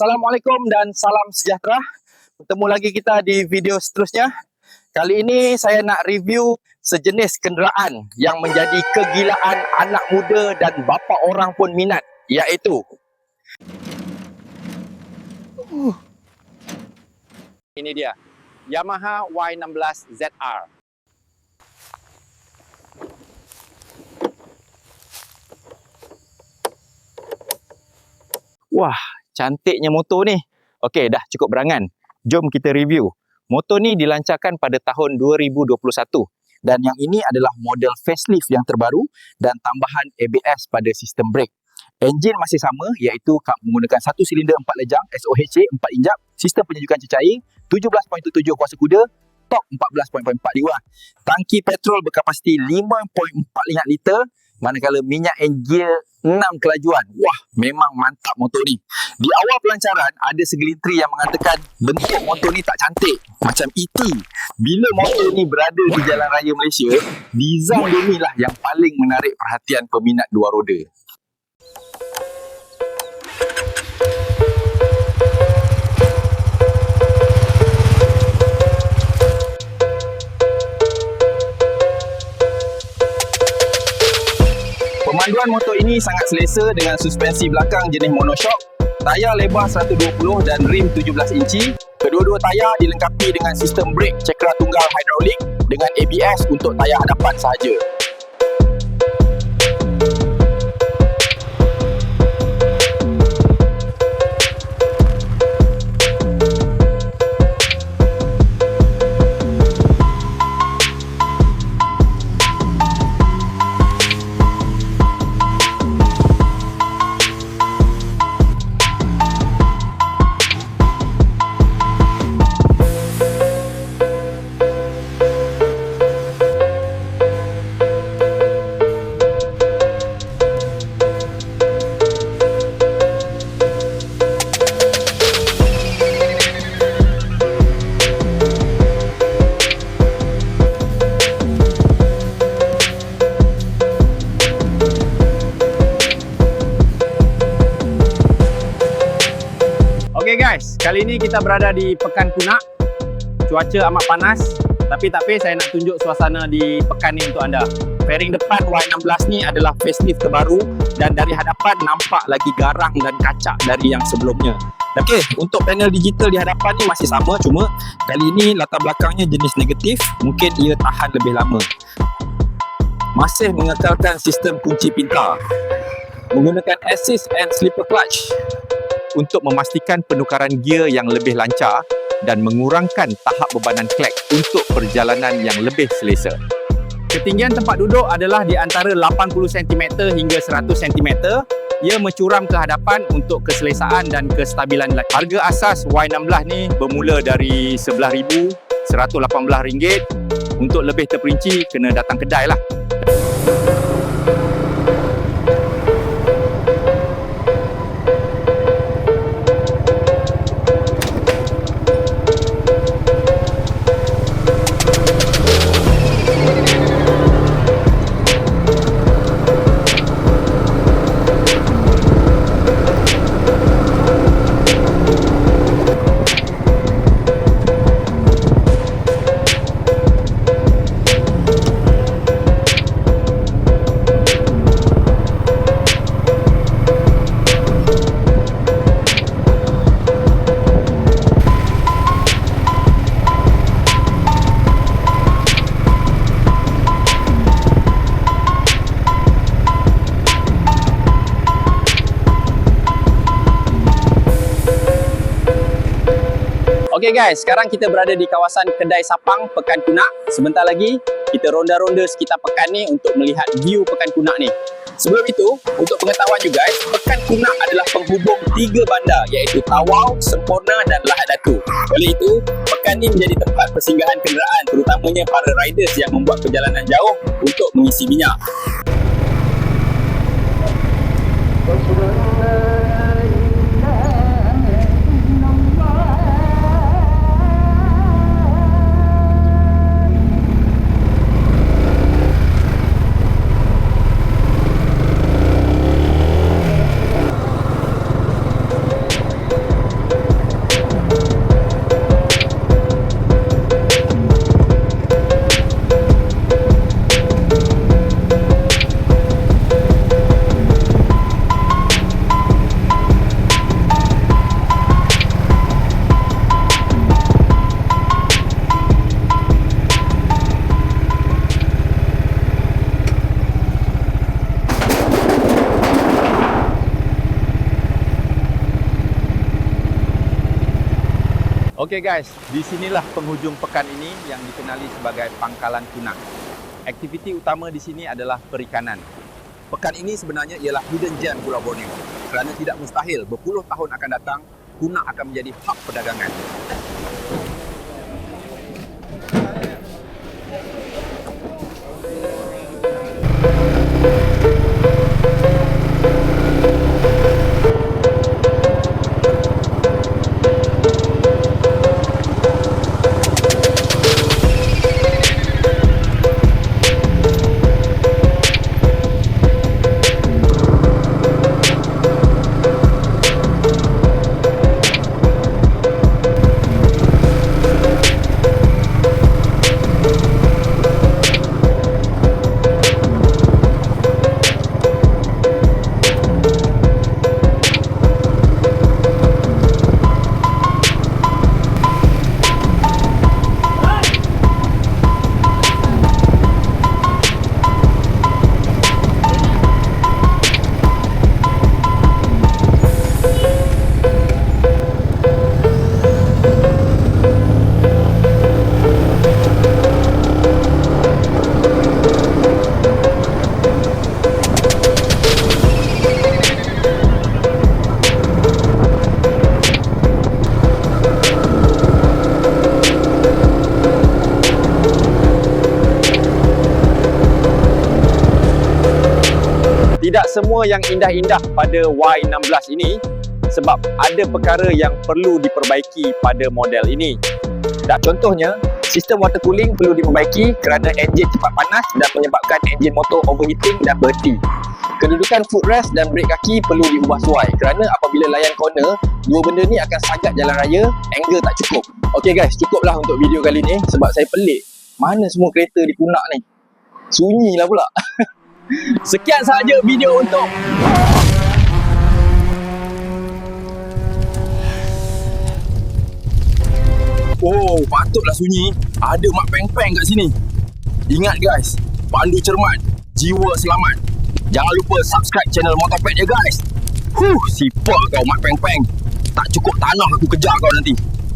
Assalamualaikum dan salam sejahtera. Bertemu lagi kita di video seterusnya. Kali ini saya nak review sejenis kenderaan yang menjadi kegilaan anak muda dan bapa orang pun minat, iaitu ini dia, Yamaha Y16 ZR. Wah, cantiknya motor ni. Okey, dah cukup berangan. Jom kita review. Motor ni dilancarkan pada tahun 2021 dan yang ini adalah model facelift yang terbaru dan tambahan ABS pada sistem brake. Enjin masih sama, iaitu menggunakan 1 silinder 4 lejang SOHC 4 injap, sistem penyejukan cecair, 17.77 kuasa kuda, tork 14.4 liwah. Tangki petrol berkapasiti 5.45 liter, manakala minyak enjin 6 kelajuan. Wah, memang mantap motor ni. Di awal pelancaran, ada segelintir yang mengatakan bentuk motor ni tak cantik, macam ET. Bila motor ni berada di jalan raya Malaysia, design dia ni lah yang paling menarik perhatian peminat dua roda. Pemanduan motor ini sangat selesa dengan suspensi belakang jenis monoshock, tayar lebar 120 dan rim 17 inci. Kedua-dua tayar dilengkapi dengan sistem brake cakra tunggal hidrolik dengan ABS untuk tayar hadapan sahaja. Okey guys, kali ini kita berada di Pekan Kunak. Cuaca amat panas, tapi tak apa, saya nak tunjuk suasana di pekan ni untuk anda. Fairing depan Y16 ni adalah facelift terbaru dan dari hadapan nampak lagi garang dan kacak dari yang sebelumnya. Okey, untuk panel digital di hadapan ni masih sama, cuma kali ini latar belakangnya jenis negatif, mungkin ia tahan lebih lama. Masih mengekalkan sistem kunci pintar, menggunakan assist and slipper clutch untuk memastikan penukaran gear yang lebih lancar dan mengurangkan tahap bebanan klek untuk perjalanan yang lebih selesa. Ketinggian tempat duduk adalah di antara 80 cm hingga 100 cm. Ia mencuram ke hadapan untuk keselesaan dan kestabilan. Harga asas Y16 ni bermula dari RM11,118. Untuk lebih terperinci, kena datang kedai lah. Okey guys, sekarang kita berada di kawasan Kedai Sapang, Pekan Kunak. Sebentar lagi kita ronda-ronda sekitar pekan ni untuk melihat view Pekan Kunak ni. Sebelum itu, untuk pengetahuan you guys, Pekan Kunak adalah penghubung 3 bandar, iaitu Tawau, Semporna dan Lahad Datu. Oleh itu, pekan ni menjadi tempat persinggahan kenderaan, terutamanya para riders yang membuat perjalanan jauh untuk mengisi minyak. Okey guys, di sinilah penghujung pekan ini yang dikenali sebagai Pangkalan Kunak. Aktiviti utama di sini adalah perikanan. Pekan ini sebenarnya ialah hidden gem Pulau Borneo. Kerana tidak mustahil berpuluh tahun akan datang, Kunak akan menjadi hub perdagangan. Tidak semua yang indah-indah pada Y16 ini sebab ada perkara yang perlu diperbaiki pada model ini. Dan contohnya, sistem water cooling perlu diperbaiki kerana enjin cepat panas dan menyebabkan enjin motor overheating dan berhenti. Kedudukan footrest dan brake kaki perlu diubah sesuai kerana apabila layan corner, dua benda ni akan sagat jalan raya, angle tak cukup. Okey guys, cukuplah untuk video kali ni sebab saya pelik. Mana semua kereta di Kunak ni? Sunyilah pula. Sekian sahaja video untuk Oh, patutlah sunyi. Ada Mak Peng-Peng kat sini. Ingat guys, pandu cermat, jiwa selamat. Jangan lupa subscribe channel Motopet ya guys. Sipar kau Mak Peng-Peng. Tak cukup tanah aku kejar kau nanti.